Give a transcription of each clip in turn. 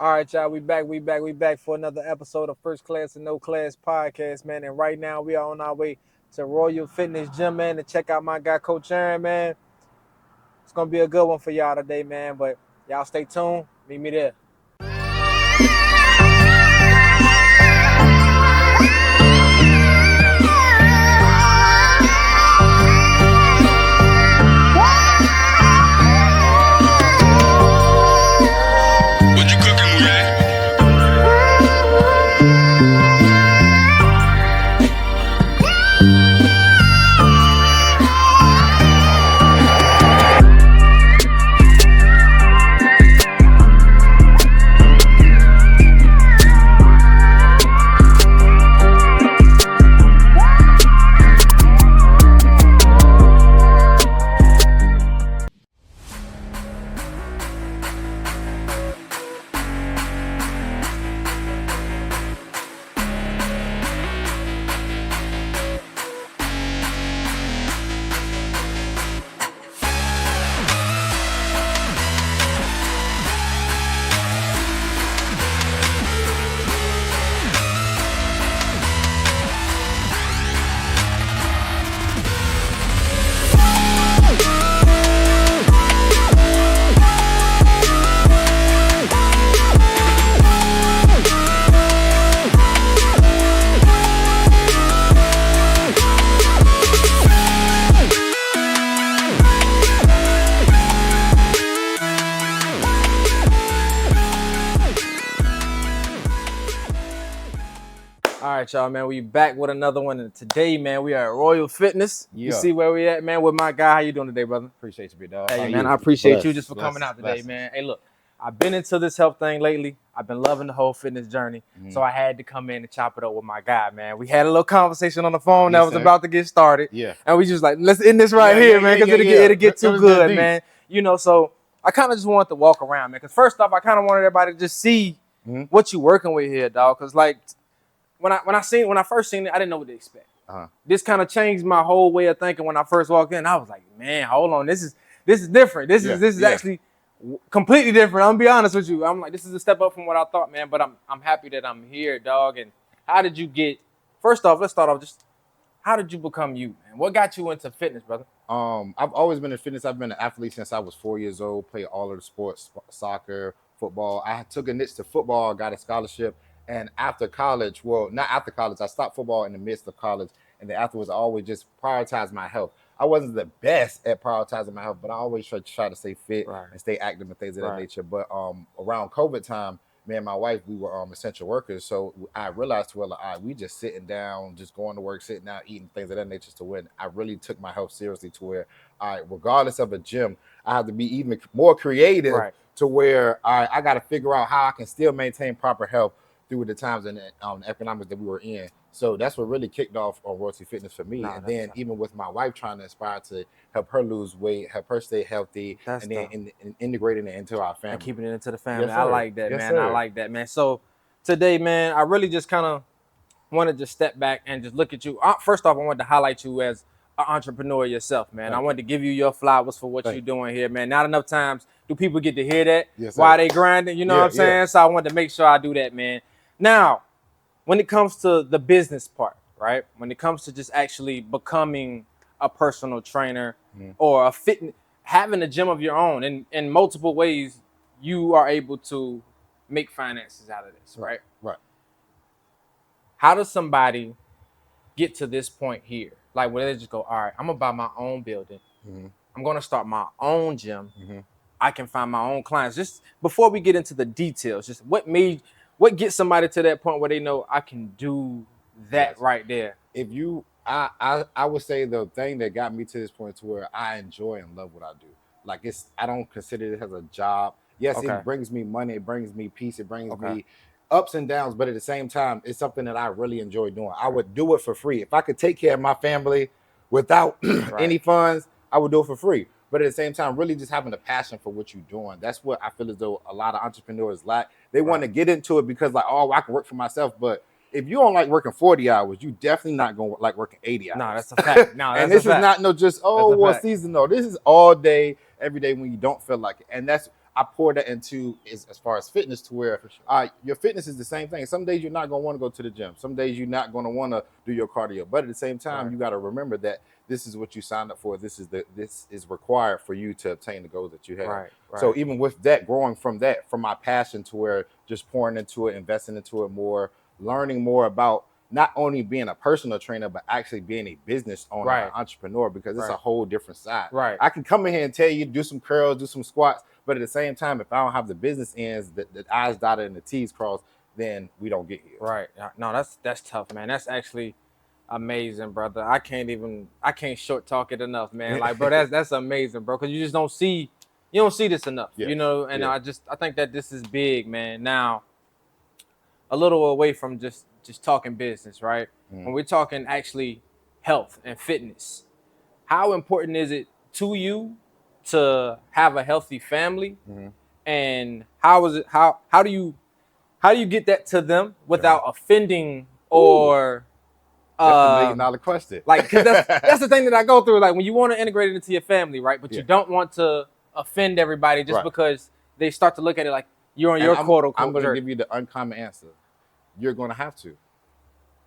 All right, y'all, we back for another episode of First Class and No Class podcast, man. And right now we are on our way to Royal Fitness Gym, man, to check out my guy, Coach Aaron, man. It's gonna be a good one for y'all today, man. But y'all stay tuned. Meet me there. What you cooking, man? All right, y'all, man. We back with another one. And today, man, we are at Royal Fitness. You Yeah. see where we at, man, with my guy. How you doing today, brother? Appreciate you, big dog. Hey, How man, you? I appreciate you Bless, just for bless, coming out today, bless. man. Hey, look, I've been into this health thing lately. I've been loving the whole fitness journey. So I had to come in and chop it up with my guy, man. We had a little conversation on the phone that Yes, was sir. about to get started. Yeah. And we just like, let's end this right Yeah, here, yeah, man, yeah, because yeah, it'll get It too was good good, deep. man. You know, so I kind of just wanted to walk around, man. Because first off, I kind of wanted everybody to just see what you working with here, dog. Because like when I first seen it, I didn't know what to expect. This kind of changed my whole way of thinking when I first walked in. I was like, man, hold on, this is different. This is actually completely different. I'm gonna be honest with you. I'm like, this is a step up from what I thought, man. But I'm happy that I'm here, dog. And how did you get? First off, let's start off. Just how did you become you, man? What got you into fitness, brother? I've always been in fitness. I've been an athlete since I was 4 years old. Played all of the sports, soccer, football. I took a niche to football. Got a scholarship. And after college, well, not after college, I stopped football in the midst of college. And then afterwards, I always just prioritized my health. I wasn't the best at prioritizing my health, but I always try to stay fit and stay active and things of that nature. But around COVID time, me and my wife, we were essential workers. So I realized, well, we just sitting down, just going to work, sitting down, eating things of that nature. To when I really took my health seriously, to where, regardless of a gym, I have to be even more creative to where I got to figure out how I can still maintain proper health through the times and economics that we were in. So that's what really kicked off on Royalty Fitness for me. And then even with my wife trying to aspire to help her lose weight, help her stay healthy, and then integrating it into our family. And keeping it into the family. Yes, I sir. like that, Yes, man. sir. I like that, man. So today, man, I really just kind of wanted to step back and just look at you. First off, I wanted to highlight you as an entrepreneur yourself, man. I wanted to give you your flowers for what you're doing here, man. Not enough times do people get to hear that while they grinding, you know what I'm saying? So I wanted to make sure I do that, man. Now, when it comes to the business part, right? When it comes to just actually becoming a personal trainer or a fitness, having a gym of your own, in multiple ways, you are able to make finances out of this, right? Right. How does somebody get to this point here? Like where they just go, all right, I'm gonna buy my own building. I'm gonna start my own gym. I can find my own clients. Just before we get into the details, just what gets somebody to that point where they know I can do that right there? If you, I would say the thing that got me to this point to where I enjoy and love what I do. Like I don't consider it as a job. Yes, it brings me money, it brings me peace, it brings me ups and downs, but at the same time, it's something that I really enjoy doing. I would do it for free. If I could take care of my family without any funds, I would do it for free. But at the same time, really just having a passion for what you're doing. That's what I feel as though a lot of entrepreneurs lack. They want to get into it because like, oh, I can work for myself. But if you don't like working 40 hours, you definitely not going to like working 80 hours. No, that's a fact. No, that's and this a fact. is not just, oh, well, seasonal. This is all day, every day when you don't feel like it. And that's, I pour that into as far as fitness to where your fitness is the same thing. Some days you're not going to want to go to the gym. Some days you're not going to want to do your cardio. But at the same time, you got to remember that this is what you signed up for. This is required for you to obtain the goals that you have. Right. So even with that, growing from my passion to where just pouring into it, investing into it more, learning more about not only being a personal trainer, but actually being a business owner, an entrepreneur, because it's a whole different side. Right. I can come in here and tell you, do some curls, do some squats, but at the same time, if I don't have the business ends, the I's dotted and the T's crossed, then we don't get here. Right. No, that's tough, man. That's actually amazing, brother. I can't short talk it enough, man. Like, bro, that's amazing, bro, because you don't see this enough, you know, and I think that this is big, man. Now, a little away from just talking business, right? When we're talking actually health and fitness, how important is it to you to have a healthy family? And how do you get that to them without offending or that's the $1 million question. Like, cause that's the thing that I go through. Like, when you want to integrate it into your family, right? But you don't want to offend everybody just because they start to look at it like you're on your quote unquote. I'm going to give you the uncommon answer. You're going to have to.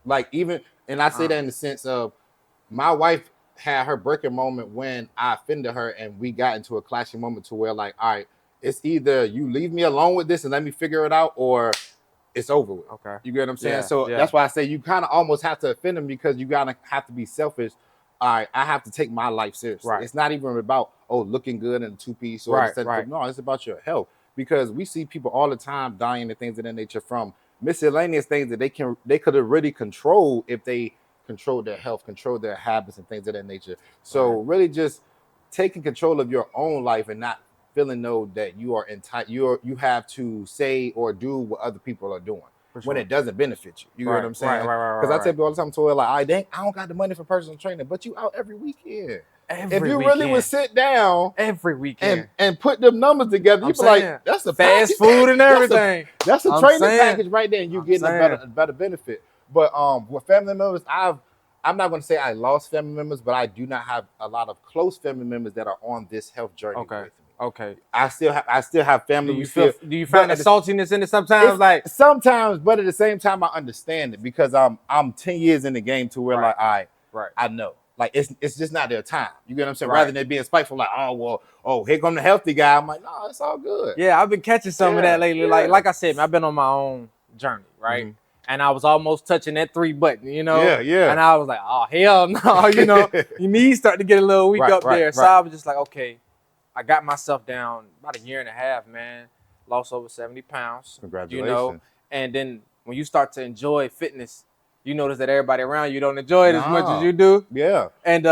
Like, even, and I say that in the sense of my wife had her breaking moment when I offended her and we got into a clashing moment to where, like, all right, it's either you leave me alone with this and let me figure it out, or it's over with. Okay. You get what I'm saying? Yeah, So that's why I say you kind of almost have to offend them, because you gotta have to be selfish. All right, I have to take my life seriously. Right. It's not even about looking good in a two-piece or no, it's about your health, because we see people all the time dying and things of that nature from miscellaneous things that they could have really controlled if they control their health, control their habits and things of that nature. So really just taking control of your own life and not feeling that you are you have to say or do what other people are doing when it doesn't benefit you. You know what I'm saying? Because I tell people all the time, to like, I don't got the money for personal training, but you out every weekend. If you really would sit down every weekend and put them numbers together, you'd be like, that's a fast food and everything. That's a training package right there, and you getting a better benefit. But with family members, I'm not going to say I lost family members, but I do not have a lot of close family members that are on this health journey with me. Okay. I still have family. Do you find the saltiness in it sometimes? Like, sometimes, but at the same time, I understand it, because I'm 10 years in the game to where I know. Like, it's just not their time. You get what I'm saying? Rather than being spiteful, like, here come the healthy guy. I'm like, no, it's all good. Yeah, I've been catching some of that lately. Like I said, man, I've been on my own journey, right? And I was almost touching that 3 button, you know? Yeah. And I was like, oh, hell no, you know? Your knees start to get a little weak up there. So I was just like, okay, I got myself down about 1.5 years, man. Lost over 70 pounds. Congratulations. You know? And then when you start to enjoy fitness, you notice that everybody around you don't enjoy it as much as you do. Yeah. And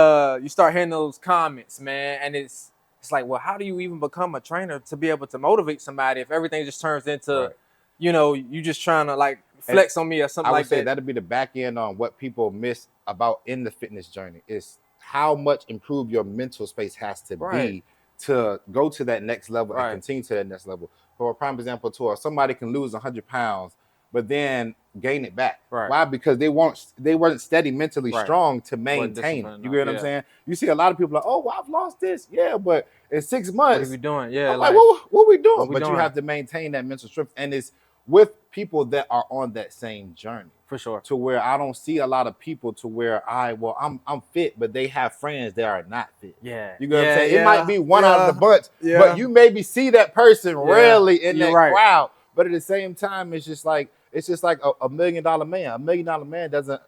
you start hearing those comments, man. And it's like, well, how do you even become a trainer to be able to motivate somebody if everything just turns into, you just trying to like flex on me or something like that? I would say that'd be the back end on what people miss about in the fitness journey is how much improved your mental space has to be to go to that next level and continue to that next level. For a prime example, somebody can lose 100 pounds, but then gain it back. Why? Because they weren't steady mentally strong to maintain it. You get what I'm saying? You see a lot of people like, oh, well, I've lost this. Yeah, but in 6 months, what are we doing? Yeah, I'm like what we doing? But you have to maintain that mental strength, and it's with people that are on that same journey. For sure. To where I don't see a lot of people to where I'm fit, but they have friends that are not fit. Yeah. You know what I'm saying? It might be one out of the bunch, but you maybe see that person rarely in that crowd. But at the same time, it's just like a $1 million man. $1 million man doesn't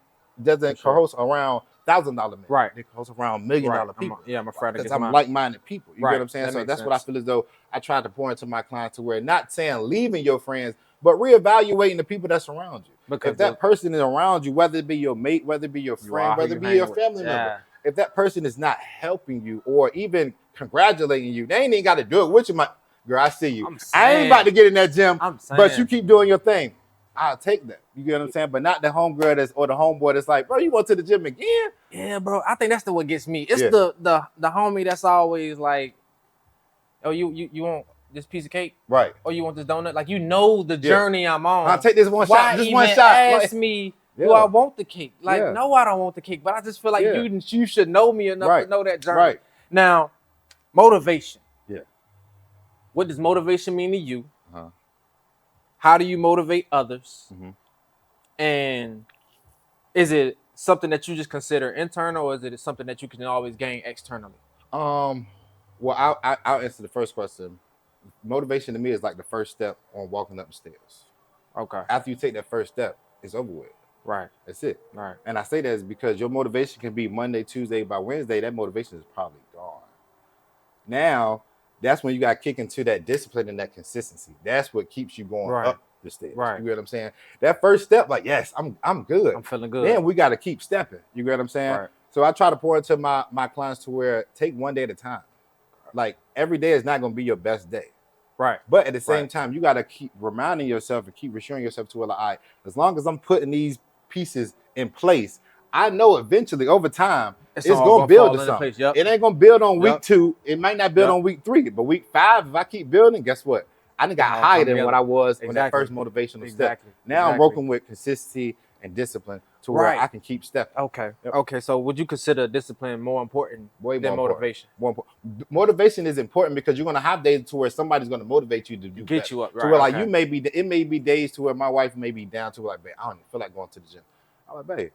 coerce around $1,000 man. Right. They coerce around $1 million people. I'm afraid because I'm like-minded people. You get what I'm saying? So that's what I feel as though I try to pour into my clients, to where not saying leaving your friends, but reevaluating the people that's around you. Because if that person is around you, whether it be your mate, whether it be your friend, whether it be your family member, if that person is not helping you or even congratulating you, they ain't even got to do it with you. Girl, I see you. I ain't about to get in that gym, but you keep doing your thing. I'll take that. You get what I'm saying? But not the homegirl or the homeboy that's like, bro, you went to the gym again? Yeah, bro. I think that's what gets me. It's the homie that's always like, oh, you want this piece of cake? Right. Or you want this donut? Like, you know the journey I'm on. I'll take this one shot. This one shot. Ask me, do I want the cake? Like, no, I don't want the cake. But I just feel like you should know me enough to know that journey. Right. Now, motivation. Yeah. what does motivation mean to you? Uh-huh. How do you motivate others? Mhm. And is it something that you just consider internal, or is it something that you can always gain externally? Well, I'll answer the first question. Motivation to me is like the first step on walking up the stairs. Okay. After you take that first step, it's over with. Right. That's it. Right. And I say that is because your motivation can be Monday, Tuesday, by Wednesday, that motivation is probably gone. Now, that's when you got to kick into that discipline and that consistency. That's what keeps you going Right. up the stairs. Right. You get what I'm saying? That first step, like, yes, I'm good. I'm feeling good. Then we got to keep stepping. You get what I'm saying? Right. So I try to pour into my clients to where take one day at a time. Like every day is not going to be your best day. Right. But at the same Right. time, you got to keep reminding yourself and keep reassuring yourself to where, like, all right, as long as I'm putting these pieces in place, I know eventually over time it's all gonna build to fall into something. place. Yep. It ain't gonna build on week Yep. 2. It might not build Yep. on week 3, but week 5, if I keep building, guess what? I done got all higher come than what together. I was on that Exactly. first motivational step. Exactly. Now I'm Exactly. working with consistency and discipline to where Right. I can keep stepping. Okay. Yep. Okay. So would you consider discipline more important Way than more motivation? important. More important. Motivation is important because you're gonna have days to where somebody's gonna motivate you to do Get better. you up, To right, where like okay. you may be, it may be days to where my wife may be down to like, babe, I don't even feel like going to the gym. I'm like, babe,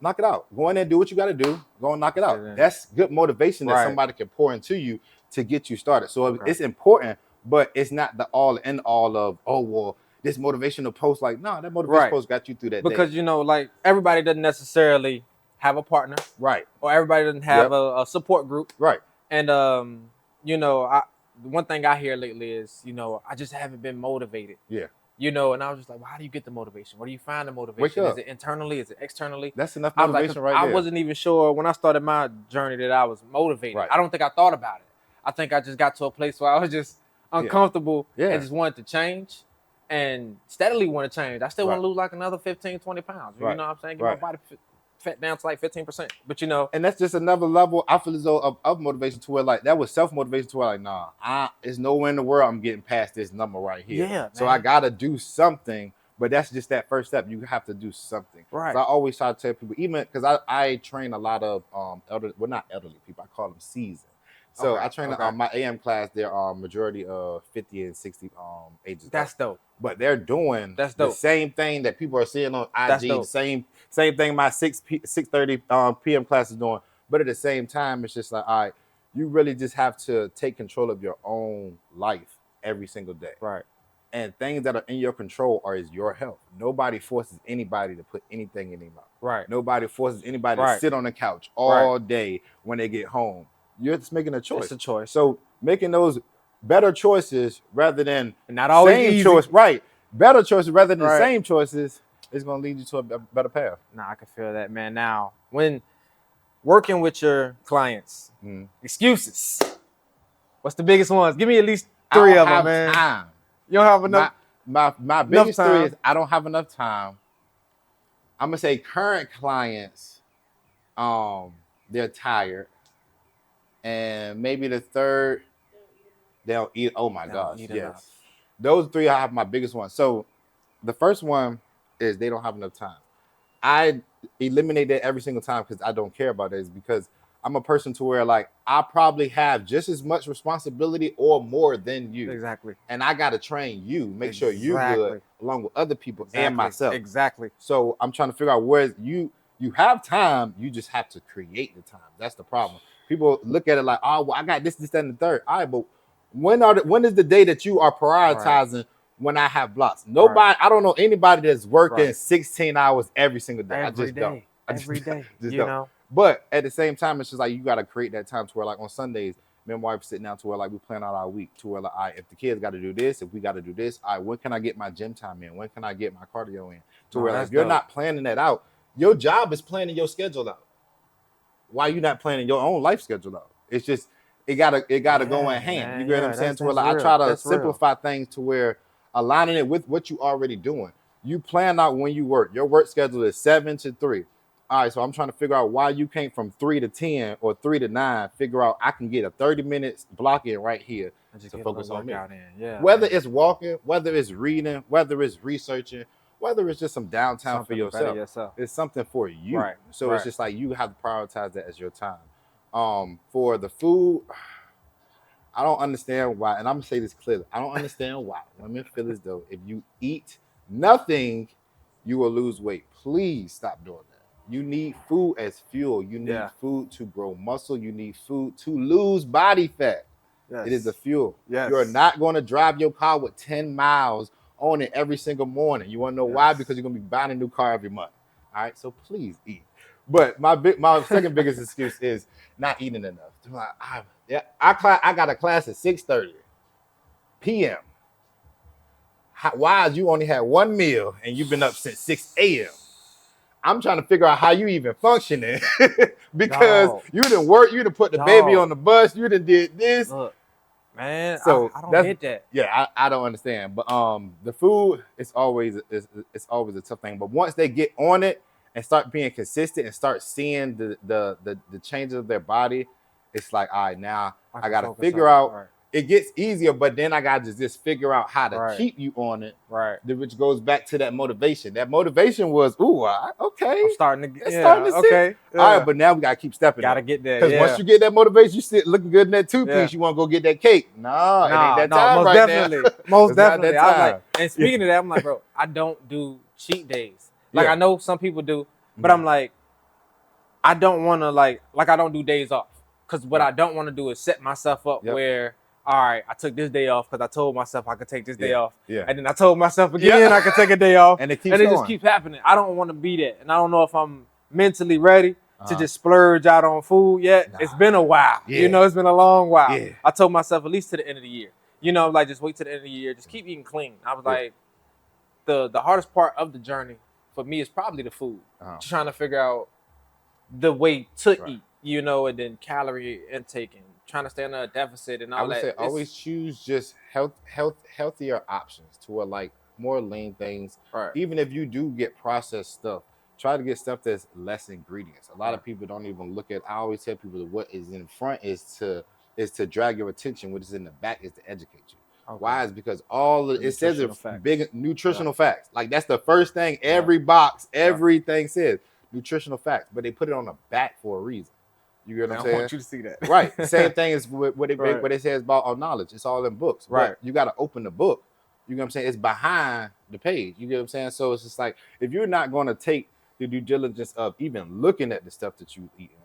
knock it out. Go in there and do what you got to do. Go and knock it out. Yeah. That's good motivation that Right. somebody can pour into you to get you started. So Okay. it's important, but it's not the all and all of, oh, well, this motivational post. Like, no, that motivational Right. post got you through that Because day. you know, like everybody doesn't necessarily have a partner, Right. or everybody doesn't have Yep. a support group. Right. And you know, one thing I hear lately is, you know, I just haven't been motivated. Yeah. You know, and I was just like, well, how do you get the motivation? Where do you find the motivation? Wake up. Is it internally? Is it externally? That's enough I was like, motivation right I there. wasn't even sure when I started my journey that I was motivated. Right. I don't think I thought about it. I think I just got to a place where I was just uncomfortable Yeah. and just wanted to change and steadily want to change. I still want Right. to lose like another 15, 20 pounds. You Right. know what I'm saying? Get Right. my body fat down to like 15%. But you know, And that's just another level, I feel as though, of motivation to where like that was self-motivation to where like, nah, there's nowhere in the world I'm getting past this number right here. Yeah, so man. I gotta do something, but that's just that first step. You have to do something. Right. So I always try to tell people, even because I train a lot of not elderly people, I call them seasoned. So Okay, I train okay. my AM class, they're majority of 50 and 60 ages. That's dope. But they're doing That's the dope. same thing that people are seeing on That's IG, dope. the same thing my 6:30 p.m. class is doing. But at the same time, it's just like, all right, you really just have to take control of your own life every single day. Right. And things that are in your control is your health. Nobody forces anybody to put anything in their mouth. Right. Nobody forces anybody Right. to sit on the couch all day when they get home. You're just making a choice. It's a choice. So making those better choices rather than Not always same easy. choice, right? Better choices rather than Right. same choices is going to lead you to a better path. Nah, I can feel that, man. Now, when working with your clients, excuses. What's the biggest ones? Give me at least 3 of them, man. Time. You don't have enough. My biggest time. 3 is I don't have enough time. I'm gonna say current clients, they're tired, and maybe the third, they don't eat. Oh my gosh, eat yes. enough. Those 3 I have my biggest ones. So the first one is they don't have enough time. I eliminate that every single time because I don't care about it. Is because I'm a person to where like I probably have just as much responsibility or more than you. Exactly. And I gotta train you, make sure you're Exactly. good along with other people Exactly. and myself. Exactly. So I'm trying to figure out where you have time, you just have to create the time. That's the problem. People look at it like, oh, well, I got this, that, and the third. All right, but when is the day that you are prioritizing when I have blocks? Nobody, I don't know anybody that's working 16 hours every single day. I just don't. Every day. Just you don't. know? But at the same time, it's just like you got to create that time to where like on Sundays, me and my wife sitting down to where like we plan out our week to where like, all right, if the kids got to do this, if we got to do this, all right, when can I get my gym time in? When can I get my cardio in? To where like, if you're not planning that out, your job is planning your schedule out. Why you not planning your own life schedule out? It's just it gotta go in hand. Man, You get what I'm saying? To where like, I try to simplify things to where aligning it with what you already doing. You plan out when you work. Your work schedule is 7 to 3. All right, so I'm trying to figure out why you came from 3 to 10 or 3 to 9. Figure out I can get a 30 minutes block in right here to focus on me. Whether it's walking, whether it's reading, whether it's researching, whether it's just some downtime something for yourself. It's something for you. Right. So it's just like you have to prioritize that as your time. For the food, I don't understand why, and I'm gonna say this clearly. I don't understand why women feel as though if you eat nothing, you will lose weight. Please stop doing that. You need food as fuel. You need food to grow muscle. You need food to lose body fat. Yes. It is the fuel. Yes. You're not going to drive your car with 10 miles on it every single morning. You want to know why? Because you're going to be buying a new car every month. All right, so please eat. But my second biggest excuse is not eating enough. I got a class at 6:30 p.m. Why you only had one meal and you've been up since 6 a.m.? I'm trying to figure out how you even functioning because you didn't work, you didn't put the baby on the bus, you didn't did this. Look, man, So I don't get that. Yeah, I don't understand. But the food it's always a tough thing. But once they get on it and start being consistent and start seeing the changes of their body, it's like, all right, now I gotta figure out. It gets easier, but then I gotta just figure out how to keep you on it. Right. Which goes back to that motivation. That motivation was, okay. I'm starting to it's starting to okay. Yeah. All right, but now we gotta keep stepping. Gotta get there. Because once you get that motivation, you sit looking good in that two-piece, you want to go get that cake. No, it ain't that time most right definitely. now. Most definitely. I was like, and speaking of that, I'm like, bro, I don't do cheat days. Like I know some people do, but I'm like, I don't want to like I don't do days off. Because what I don't want to do is set myself up where, all right, I took this day off because I told myself I could take this day off. Yeah. And then I told myself again I could take a day off. And it just keeps happening. I don't want to be that. And I don't know if I'm mentally ready to just splurge out on food yet. Nah. It's been a while. Yeah. You know, it's been a long while. Yeah. I told myself at least to the end of the year. You know, like just wait to the end of the year. Just keep eating clean. I was like, the hardest part of the journey for me is probably the food. Just trying to figure out the way to eat. You know, and then calorie intake and trying to stay on a deficit and all that. I would say always choose just healthier options to like more lean things. Right. Even if you do get processed stuff, try to get stuff that's less ingredients. A lot of people don't even look at. I always tell people that what is in front is to drag your attention. What is in the back is to educate you. Okay. Why? Is because all it says is big nutritional facts. Like that's the first thing every box, everything says nutritional facts, but they put it on the back for a reason. You get what I'm saying? I want you to see that. Right. Same thing as what it says about our knowledge. It's all in books. Right. But you got to open the book. You know what I'm saying? It's behind the page. You get what I'm saying? So it's just like, if you're not going to take the due diligence of even looking at the stuff that you eating,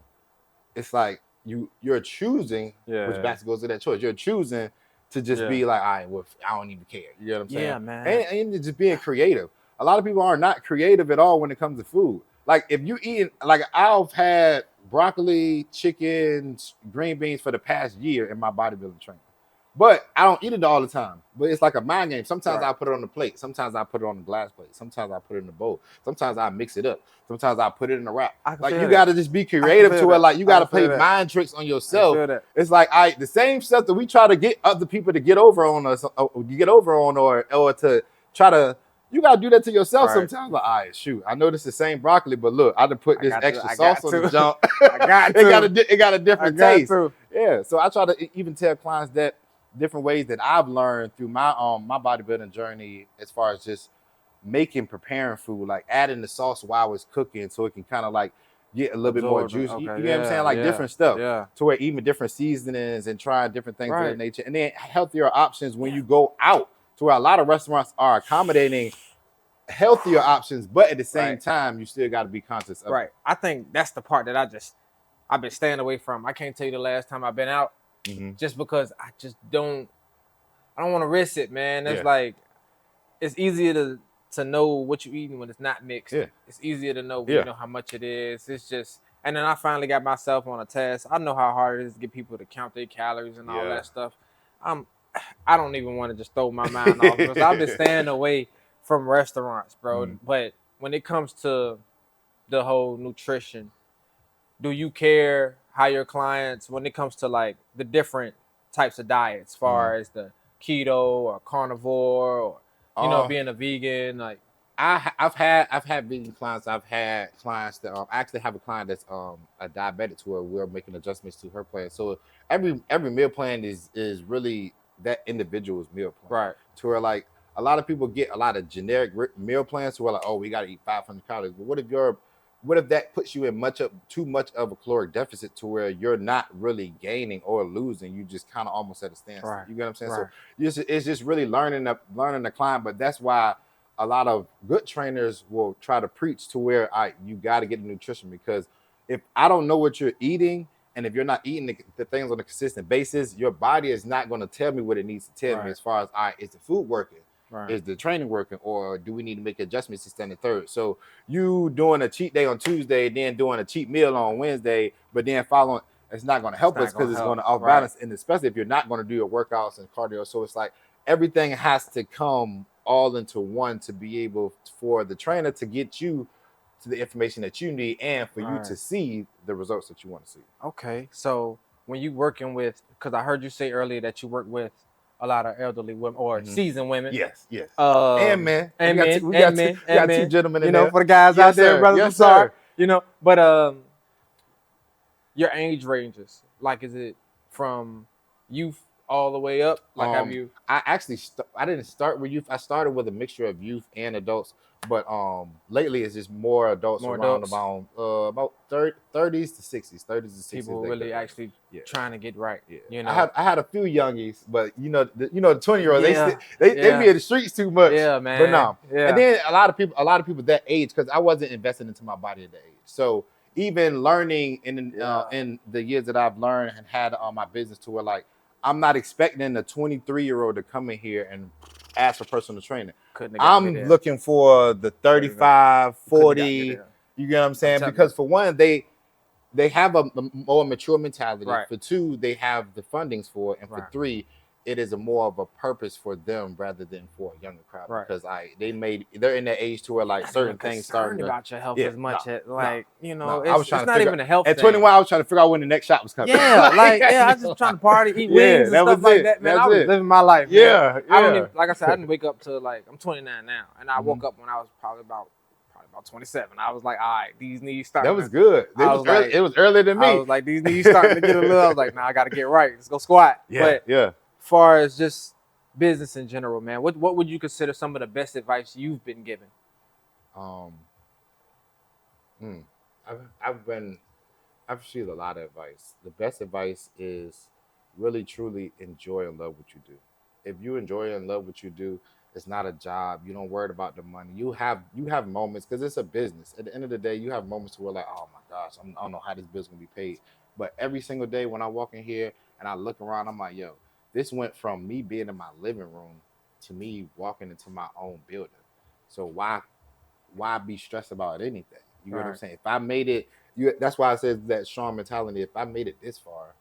it's like you're choosing, which back goes to that choice. You're choosing to just be like, all right, well, I don't even care. You know what I'm saying? Yeah, man. And just being creative. A lot of people are not creative at all when it comes to food. Like if you eating, like I've had broccoli, chicken, green beans for the past year in my bodybuilding training. But I don't eat it all the time. But it's like a mind game. Sometimes I put it on the plate. Sometimes I put it on the glass plate. Sometimes I put it in the bowl. Sometimes I mix it up. Sometimes I put it in the wrap. Like you got to just be creative to it. Like you got to play mind tricks on yourself. It's like the same stuff that we try to get other people to get over on us, or to try to. You gotta do that to yourself sometimes. Like, all right, shoot, I know this is the same broccoli, but look, I done put this extra sauce on the junk. It got a different taste. Yeah, so I try to even tell clients that different ways that I've learned through my my bodybuilding journey, as far as just preparing food, like adding the sauce while it's cooking, so it can kind of like get a little bit more juicy. You know what I'm saying? Like different stuff. Yeah. To where even different seasonings and trying different things of that nature, and then healthier options when you go out. To where a lot of restaurants are accommodating healthier options, but at the same time, you still got to be conscious of it. I think that's the part that I've been staying away from. I can't tell you the last time I've been out, just because I don't want to risk it, man. It's like it's easier to know what you're eating when it's not mixed. Yeah. It's easier to know when you know how much it is. It's just, and then I finally got myself on a test. I know how hard it is to get people to count their calories and all that stuff. I don't even want to just throw my mind off because I've been staying away from restaurants, bro. But when it comes to the whole nutrition, do you care how your clients, when it comes to like the different types of diets, as far as the keto or carnivore or being a vegan? Like I've had vegan clients. I've had clients that I actually have a client that's a diabetic, to where we're making adjustments to her plan. So every meal plan is really that individual's meal plan. Right. To where like a lot of people get a lot of generic meal plans to where like, oh, we got to eat 500 calories. But what if your what if that puts you in too much of a caloric deficit to where you're not really gaining or losing? You just kind of almost at a standstill. Right. You get what I'm saying? Right. So it's just really learning the climb. But that's why a lot of good trainers will try to preach to where you got to get the nutrition, because if I don't know what you're eating, and if you're not eating the things on a consistent basis, your body is not going to tell me what it needs to tell me Right. as far as is the food working? Right. Is the training working, or do we need to make adjustments to stand the third? So you doing a cheat day on Tuesday, then doing a cheat meal on Wednesday, but then following, it's not going to help us, because it's going to off balance, and especially if you're not going to do your workouts and cardio. So it's like everything has to come all into one to be able for the trainer to get you to the information that you need, and for you to see the results that you want to see. Okay, so when you working with, because I heard you say earlier that you work with a lot of elderly women or seasoned women. Yes. And men. And We men. got two gentlemen in you know, there. for the guys Yes, out there, sir. brothers, Yes, I'm sorry. sir. You know, but your age ranges, like, is it from youth all the way up? Like, have you? I actually I didn't start with youth. I started with a mixture of youth and adults, but lately it's just more adults around about 30s to 60s, 30s to 60s. People really actually trying to get right. Yeah. You know, I had a few youngies, but the 20-year-olds, Yeah, they yeah. be in the streets too much. Yeah, man. But no. Yeah. And then a lot of people that age, because I wasn't investing into my body at that age. So even learning in the years that I've learned and had on my business, to where like I'm not expecting a 23-year-old to come in here and ask for personal training. I'm looking for the 35, 40. You get what I'm saying? Because for one, they have a more mature mentality. Right. For two, they have the fundings for it. And for three, it is a more of a purpose for them rather than for a younger crowd. Right. Because they're in that age to where like certain things starting about your health as much as you know. I was trying it's to not even a health at thing. 21, I was trying to figure out when the next shot was coming. Yeah, I was just trying to party, eat wings and stuff like that, man. I was living my life. Man. Yeah. I don't even, like I said, I didn't wake up to I'm 29 now, and I woke up when I was probably about 27. I was like, all right, these knees starting. That was good. It was earlier than me. I was like, these knees starting to get a little. I was like, nah, I got to get right. Let's go squat. Yeah. But far as just business in general, man, what would you consider some of the best advice you've been given? I've received a lot of advice. The best advice is really truly enjoy and love what you do. If you enjoy and love what you do, it's not a job. You don't worry about the money. You have moments, because it's a business. At the end of the day, you have moments where like, oh my gosh, I don't know how this bill's gonna be paid. But every single day when I walk in here and I look around, I'm like, yo, this went from me being in my living room to me walking into my own building. So why be stressed about anything? You know what I'm saying? If I made it, that's why I said that strong mentality. If I made it this far,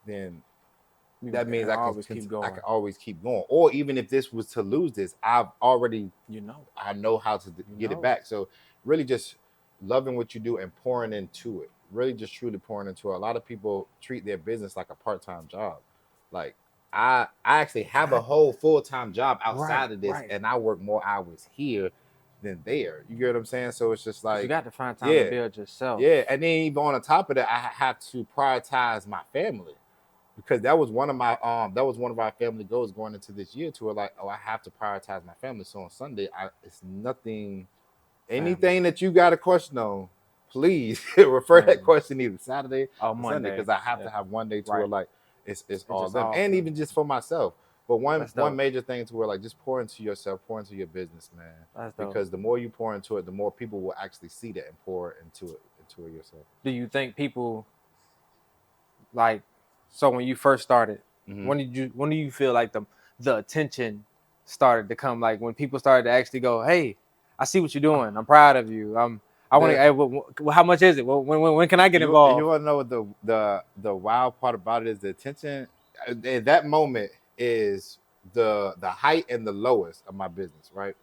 then that means I can always keep going. Or even if this was to lose this, I've already, I know how to get it back. So really just loving what you do and pouring into it. Really just truly pouring into it. A lot of people treat their business like a part-time job. Like I actually have a whole full-time job outside of this, and I work more hours here than there. You get what I'm saying? So it's just like you got to find time to build yourself. Yeah, and then even on the top of that, I had to prioritize my family, because that was one of our family goals going into this year, to where like, oh, I have to prioritize my family. So on Sunday, it's anything that you got a question on, please refer that question either Saturday or Sunday, because I have to have one day to where like it's all them, and even just for myself. But one major thing to where like just pour into yourself, pour into your business, man. Because the more you pour into it, the more people will actually see that and pour into it yourself. Do you think people so when you first started, when do you feel like the attention started to come? Like when people started to actually go, hey, I see what you're doing. I'm proud of you. I want to. How much is it? When can I get involved? You want to know what the wild part about it is? The attention at that moment is the height and the lowest of my business, right?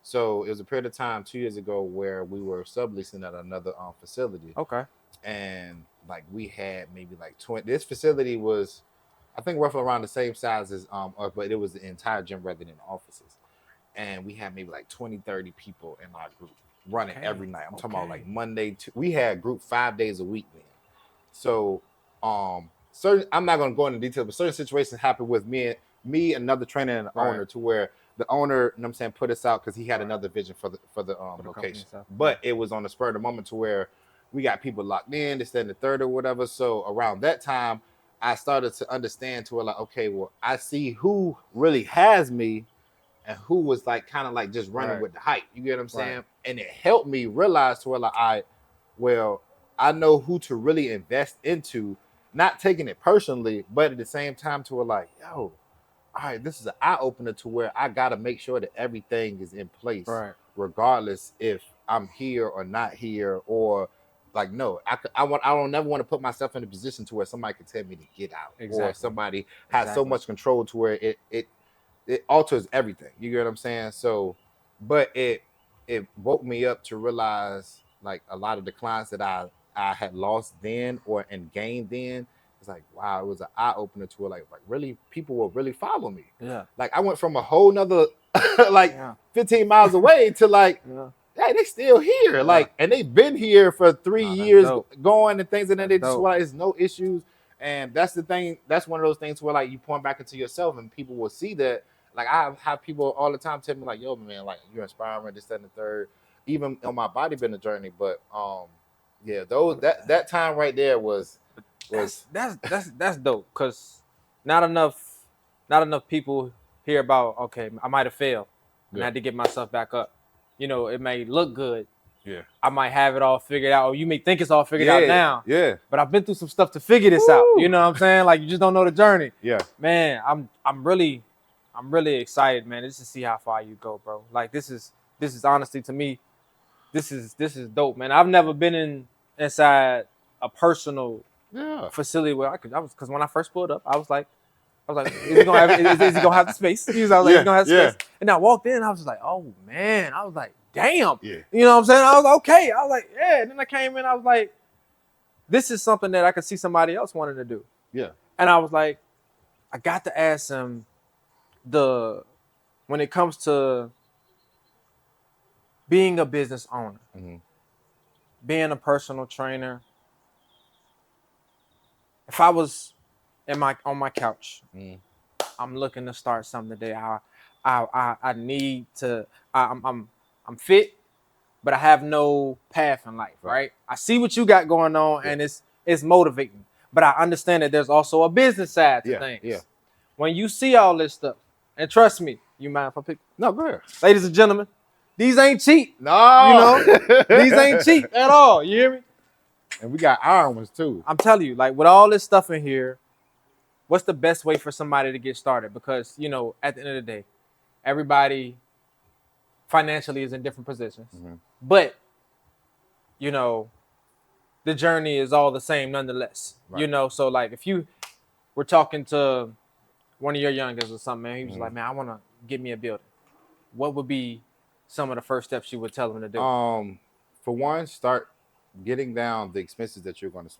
So it was a period of time 2 years ago where we were subleasing at another facility. Okay. And like we had maybe like 20. This facility was, I think, roughly around the same size as but it was the entire gym rather than offices. And we had maybe like 20, 30 people in our group running every night. I'm talking about like Monday we had group 5 days a week then. So I'm not gonna go into detail, but certain situations happened with me, another trainer and owner, to where the owner, you know what I'm saying, put us out because he had another vision for the company location. itself. But it was on the spur of the moment to where we got people locked in, this, that, and the third or whatever. So around that time, I started to understand to where like, okay, well, I see who really has me and who was like kind of like just running Right. with the hype. You get what I'm saying? Right. And it helped me realize to where like I know who to really invest into, not taking it personally, but at the same time to where like, yo, all right, this is an eye opener to where I gotta make sure that everything is in place, Right. regardless if I'm here or not here, or like no, I don't never want to put myself in a position to where somebody can tell me to get out, or Exactly. somebody has so Exactly. much control to where it alters everything. You get what I'm saying? So, but it woke me up to realize like a lot of the clients that I had lost then or and gained then. It's like wow, it was an eye opener to it. Like really, people will really follow me. Yeah. Like I went from a whole nother like Yeah. 15 miles away to like Yeah. hey, they still here. Yeah. Like, and they've been here for 3 Nah, that's years dope. going and things, and then That's they just dope. why there's no issues. And that's the thing. That's one of those things where like you point back into yourself, and people will see that. Like I have people all the time tell me like, "Yo, man, like you're inspiring this, that, and the third." Even on my bodybuilding journey, but yeah, those that time right there was That's dope because not enough people hear about okay, I might have failed and I Yeah. had to get myself back up. You know, it may look good. yeah, I might have it all figured out, or you may think it's all figured out now. yeah, But I've been through some stuff to figure this out. Woo! You know what I'm saying? Like you just don't know the journey. yeah, Man, I'm really excited, man, just to see how far you go, bro. Like this is honestly to me, this is dope, man. I've never been inside a personal yeah. facility where I was because when I first pulled up, I was like, is he gonna have is he gonna have the space? I was like, Yeah, he's gonna have yeah. space. And I walked in, I was like, oh man, I was like, damn. Yeah. You know what I'm saying? I was like, okay. I was like, yeah. And then I came in, I was like, this is something that I could see somebody else wanting to do. Yeah. And I was like, I got to ask him when it comes to being a business owner, Mhm. being a personal trainer. If I was on my couch, Mhm. I'm looking to start something today. I need to. I'm fit, but I have no path in life. Right? I see what you got going on, and it's motivating. But I understand that there's also a business side to things. Yeah. When you see all this stuff, and trust me, you mind if I pick? No, go ahead. Ladies and gentlemen, these ain't cheap. No, You know, these ain't cheap at all. You hear me? And we got iron ones too. I'm telling you, like with all this stuff in here, what's the best way for somebody to get started? Because, you know, at the end of the day, everybody financially is in different positions. Mm-hmm. But, you know, the journey is all the same nonetheless. Right. You know, so like if you were talking to one of your youngest or something, man, he was Mm-hmm. like, man, I want to get me a building. What would be some of the first steps you would tell him to do? For one, start getting down the expenses that you're going to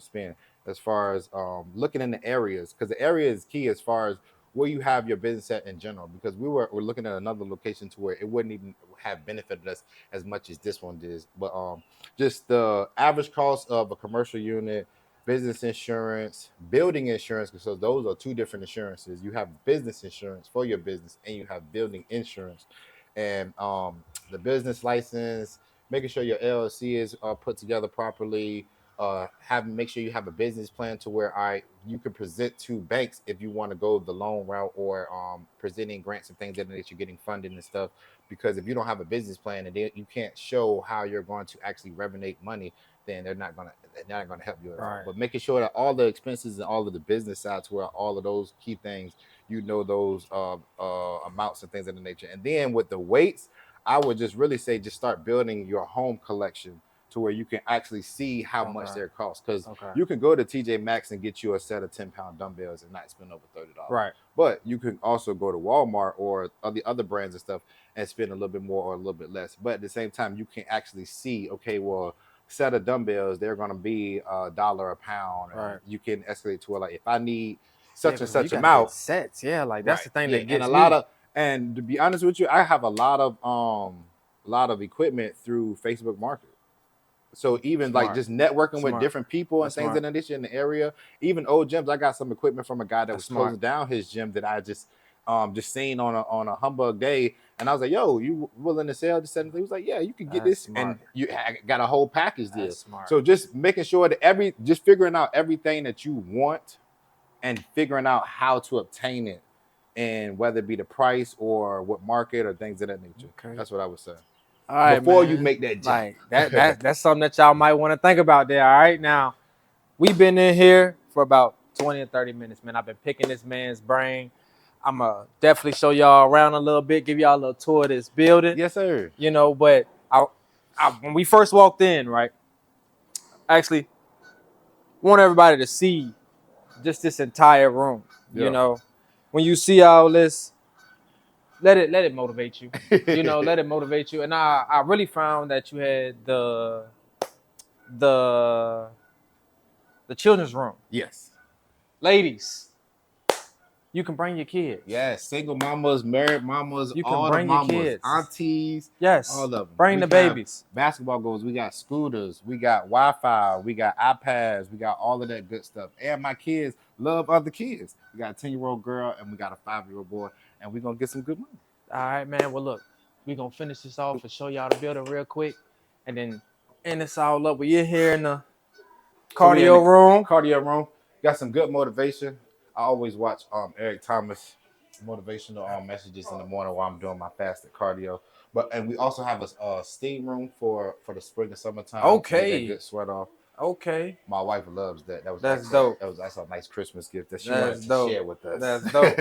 spend as far as looking in the areas, because the area is key as far as where you have your business at in general, because we're looking at another location to where it wouldn't even have benefited us as much as this one did, but just the average cost of a commercial unit, business insurance, building insurance, because those are two different insurances. You have business insurance for your business and you have building insurance, and the business license, making sure your LLC is put together properly, make sure you have a business plan to where you can present to banks if you want to go the loan route, or presenting grants and things that you're getting funded and stuff. Because if you don't have a business plan and you can't show how you're going to actually revenue money, then they're not gonna help you at all. But making sure that all the expenses and all of the business sides, where all of those key things, you know, those amounts and things of the nature. And then with the weights, I would just really say just start building your home collection to where you can actually see how much they cost. Because you can go to TJ Maxx and get you a set of 10-pound dumbbells and not spend over $30. Right. But you can also go to Walmart or the other brands and stuff and spend a little bit more or a little bit less. But at the same time, you can actually see, okay, well, set of dumbbells, they're going to be $1 a pound. Right. You can escalate to like, if I need such and such you amount. sets, yeah, like that's the thing that gets and me. And to be honest with you, I have a lot of equipment through Facebook Market. So even Smart. like just networking with Smart. different people and That's things smart. in addition in the area, even old gyms. I got some equipment from a guy that That's was smart. closing down his gym that I just just seen on a humbug day, and I was like, "Yo, you willing to sell this?" He was like, "Yeah, you can get That's this," smart. and you got a whole package deal. That's smart. So just making sure that just figuring out everything that you want, and figuring out how to obtain it, and whether it be the price or what market or things of that nature. Okay. That's what I would say. All right, Before man. you make that jump. Like that's something that y'all might want to think about there. All right, now we've been in here for about 20 or 30 minutes, man. I've been picking this man's brain. I'm gonna definitely show y'all around a little bit, give y'all a little tour of this building. Yes, sir. You know, but I when we first walked in, right? Actually, want everybody to see just this entire room. Yeah. You know, when you see all this, let it motivate you. You know, let it motivate you. And I really found that you had the children's room. Yes. Ladies, you can bring your kids. Yes, single mamas, married mamas, You can all bring the your mamas, kids. aunties, Yes. all of them. Bring the babies. Basketball goals. We got scooters. We got Wi-Fi. We got iPads. We got all of that good stuff. And my kids love other kids. We got a 10-year-old girl and we got a 5-year-old boy, and we're gonna get some good money. All right, man. Well, look, we're gonna finish this off and show y'all the building real quick, and then end this all up. We in here in the cardio room. Cardio room. Got some good motivation. I always watch Eric Thomas motivational messages in the morning while I'm doing my fasted cardio. And we also have a steam room for the spring and summertime. Okay. To get that good sweat off. Okay. My wife loves that. That's dope. That's a nice Christmas gift that she That's wanted dope. to share with us. That's dope.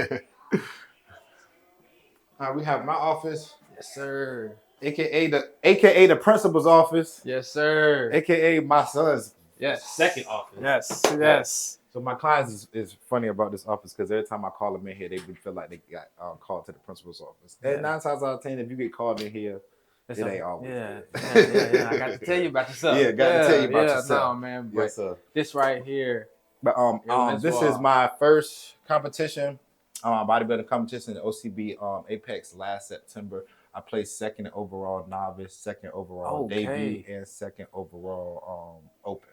All right, we have my office, Yes, sir. aka the principal's office, Yes, sir. aka my son's Yes. second office. Yes. Yes. So my clients is funny about this office because every time I call them in here, they feel like they got called to the principal's office. Yeah. And 9 times out of 10, if you get called in here, It's it ain't always. Yeah. I got to tell you about yourself. Yeah, got to tell you about yourself. No, man. But Yes, sir. this right here. But this is my first competition, bodybuilding competition in OCB Apex last September. I placed second overall novice, second overall debut, and second overall open.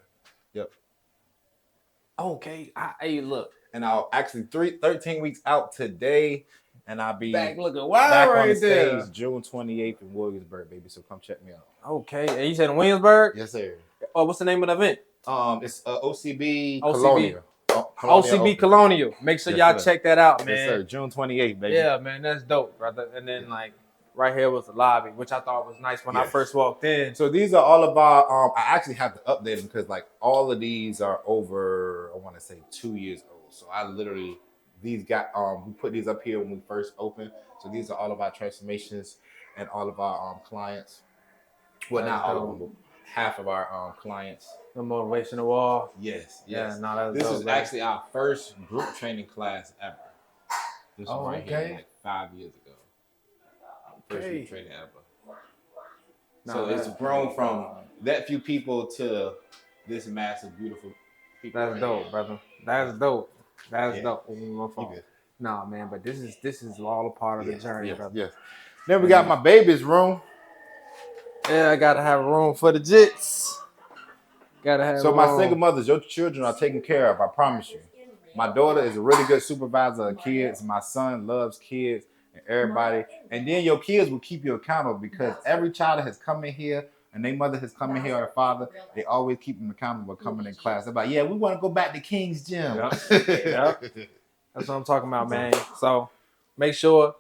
Yep. Okay. Hey, look. And I'll actually 13 weeks out today, and I'll be Back looking wild back right on the there. stage June 28th in Williamsburg, baby. So come check me out. Okay. And you said in Williamsburg? Yes, sir. Oh, what's the name of the event? It's OCB Colonial. OCB Colonial. Make sure y'all check that out, man. Yes, sir. June 28th, baby. Yeah, man, that's dope, brother. And then like right here was the lobby, which I thought was nice when I first walked in. So these are all of our. I actually have to update them because like all of these are over. I want to say 2 years old. So I literally we put these up here when we first opened. So these are all of our transformations and all of our clients. Well, not all of them, but half of our clients. The motivational wall. Yes. Yeah, no, that's this dope, is man. actually our first group training class ever. This one right here, like 5 years ago. First group training ever. So it's grown from that few people to this massive, beautiful people. That's dope, brother. That's dope. That's dope. Good. Nah, man, but this is all a part of the journey, brother. Yes. Then we got my baby's room. Yeah, I gotta have room for the jits. Gotta have So my single mothers, your children are taken care of, I promise you. My daughter is a really good supervisor of kids. My son loves kids and everybody. And then your kids will keep you accountable because every child that has come in here and their mother has come in here or their father, they always keep them accountable coming in class. They're like, yeah, we want to go back to King's Gym. Yep. That's what I'm talking about, man. So make sure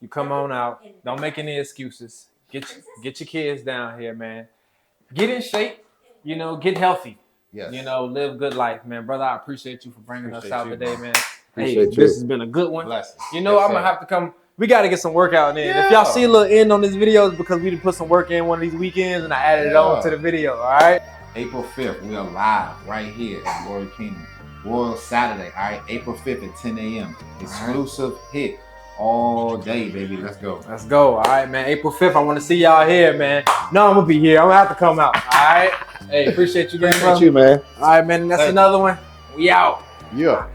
you come on out. Don't make any excuses. Get your kids down here, man. Get in shape. You know, get healthy. Yes. You know, live good life, man. Brother, I appreciate you for bringing us out today, man. Appreciate this has been a good one. Blessings. You know, I'm going to have to come. We got to get some workout in. If y'all see a little end on this video, it's because we done put some work in one of these weekends and I added it on to the video, all right? April 5th, we are live right here at Royal Kingdom. Royal Saturday, all right? April 5th at 10 a.m. Exclusive hit all day, baby. Let's go. Let's go. All right, man. April 5th, I want to see y'all here, man. No, I'm going to be here. I'm going to have to come out, all right? Hey, appreciate you, guys. Appreciate you, man. All right, man. That's another one. We out. Yeah.